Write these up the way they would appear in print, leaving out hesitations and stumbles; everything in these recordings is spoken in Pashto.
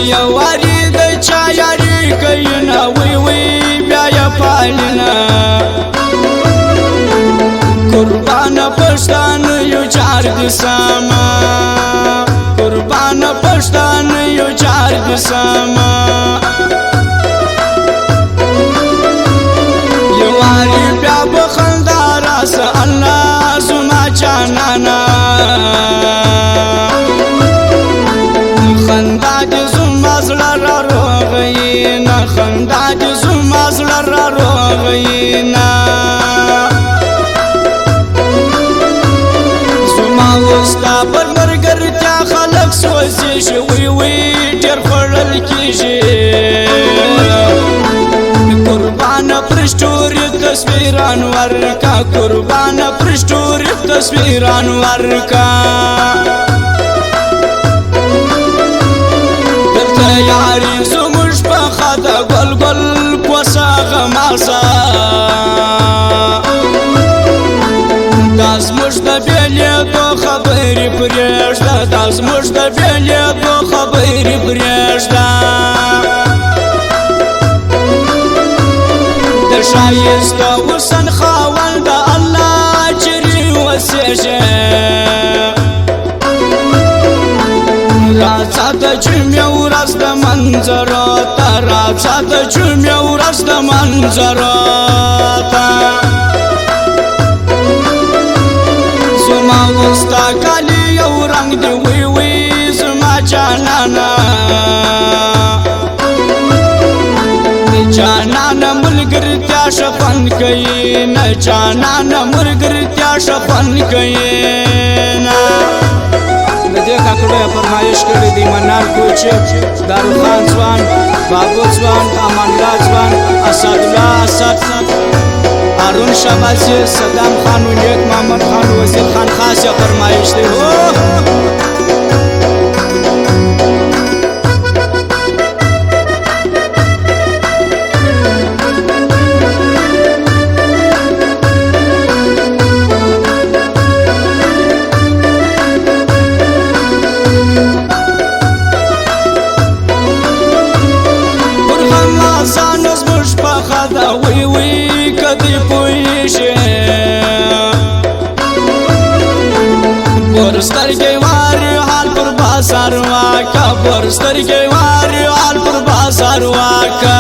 یواری د چا یاری کینا وی وی بیا یا پالنا قربان پښتان یو چار د سما قربان پښتان یو چار د سما یواری بیا بخندار اس الله زما جانانا خندا د زما زړه روغینا خندا د زما زړه روغینا زما وستا پر مرګرتیا خلق سوځي شي وی وی ډېر خړل کیږي قربان پرشتوري تصویران ورکا قربان پرشتوري تصویران ورکا یاری زموش په خدا گل گل کوسا غماسا داس مش د بیلې تو خبرې پرېږده داس مش د بیلې تو خبرې پرېږده د شایسته حسن خاوند الله چرې وسېږي راځه د جمعې ورځ د منظرو ته راځه د جمعې ورځ د منظرو ته زما وستا کالي یو رنګ دی وی وی زما جانانا جانانا ملګرتیا شفن کوي نه جانانا ملګرتیا شفن کوي نه دې کاکړو فرمایش کړی دی منال کوچ داروخان ځوان بابو ځوان امان الله ځوان اسد الله اسد هارون شاباسي صدام خان نیک محمد خان وزیر خان خاص فرمایش دی وی وی کدی پویشه برسترګي واری حال پر بازار واکا برسترګي واری حال پر بازار واکا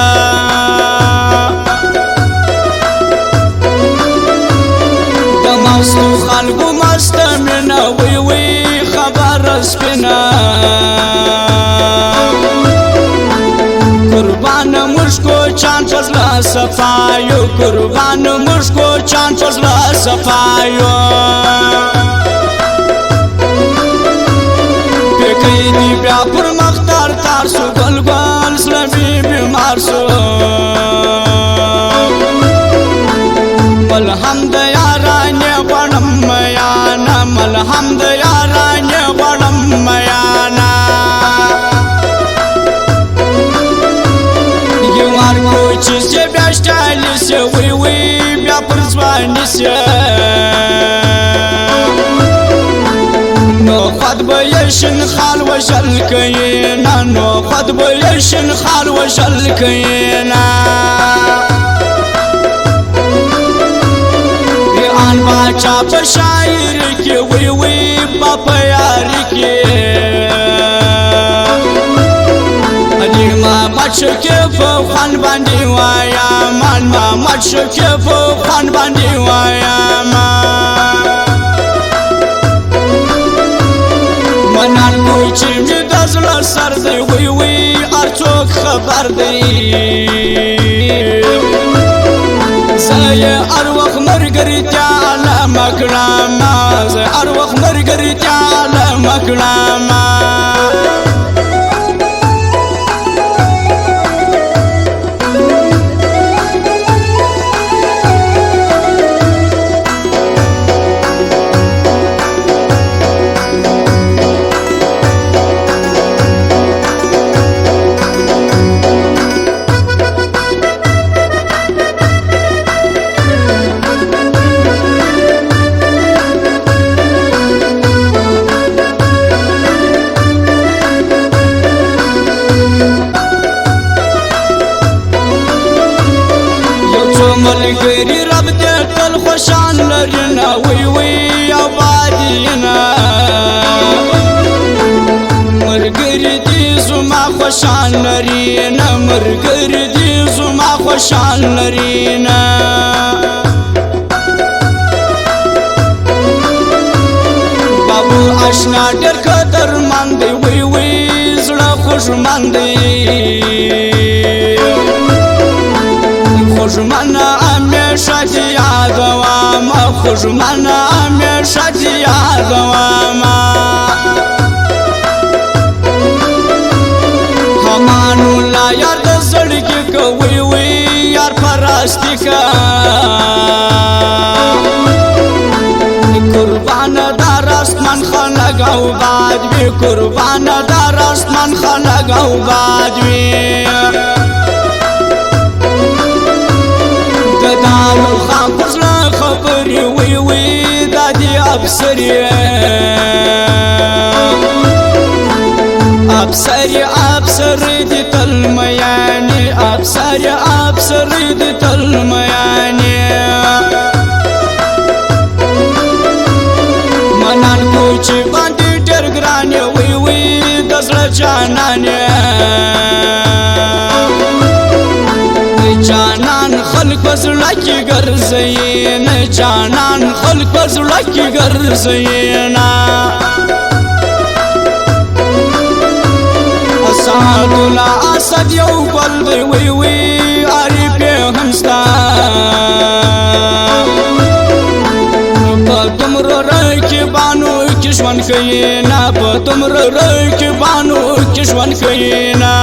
دماستو خلقو مستمنا وی وی خبر سپینا قربان مشکو چان فضل صفایو قربان مشکو چان فضل صفایو پیکی دی بیا پر مختار تارسو گل گل سلمی بیمار سو ملحمد یارانی غنم میانا ملحمد یارانی غنم میانا چیز بیا شتالی سی وی وی بیا پرزوانی سی نو خود بیشن خال و شل کینا نو خود بیشن خال و شل کینا بیان باچا پا شاعر کی وی وی با پیاری کی ما مچکه په خوان باندې وایا مان ما مچکه په خوان باندې وایا ما منال کوی چې می د زړه سر دی وی وی ارڅوک خبر دی زه هر وخت مرګرتیا علامه کړم زه هر وخت مرګرتیا علامه کړم مرګري رب دې تل خوشان لري نه وی وی آبادینا مرګري دې زما خوشان لري نه مرګري دې زما خوشان لري نه بابو آشنا ډېر قدرمند دی وی وی زړه خوشمند دی خوشمنه همیشه دې یادوم خوشمنه همیشه دې یادوم همانولا یار د زړګي کوي وی یار پرستی کا قربان دار اسمان خلق او باد وی قربان دار اسمان خلق او باد وی دالو خان پزلا خبري وی وی دادي ابصري ابصري ابصري دي تلمياني ابصري ابصري دي تلمياني منان کوچی باندې ډېر ګران وی وی د زړه جانانه جانان خلق زړه کې ګرځي نه جانان خلق زړه کې ګرځي نه اسد الله اسد یو ګل دی وی وی اری په همستا په تمر رکی بانو کې ژوند کوي نه په تمر رکی بانو کې ژوند کوي نه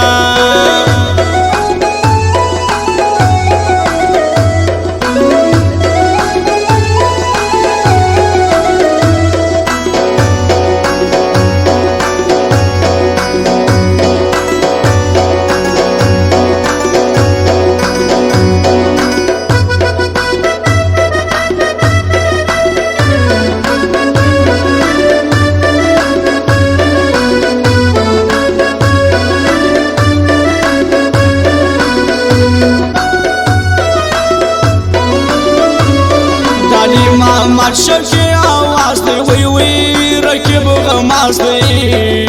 محمد شفیع آواز دی وی وی رکیب غماز دی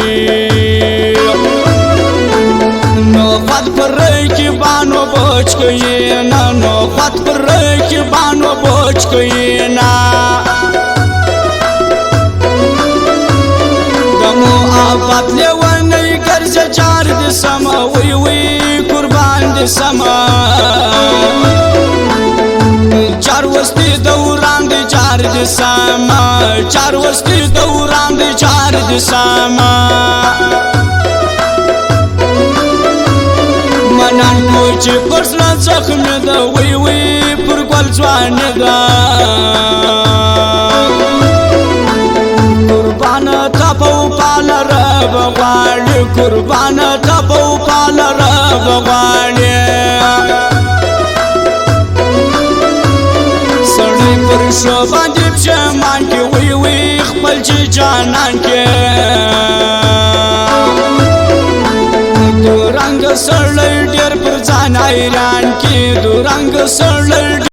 نوبت پر رکیبانو بچ کئی نا نوبت پر رکیبانو بچ کئی نا دمو آباد لیوانی گرز چار دی سما وی وی قربان دی سما چار وستی دوران دی چار دی سما چار وستی دوران دی چار دی سما منان کوچی پرسلا زخم دا وی وی پر گل ځوان دا قربان تپو پال رب غواړي قربان تپو پال رب غواړي شو باندې پښمان کې وی وی خپل چې جانان کې دورنګ سړی ډېر پر ځان حیران کې دورنګ سړی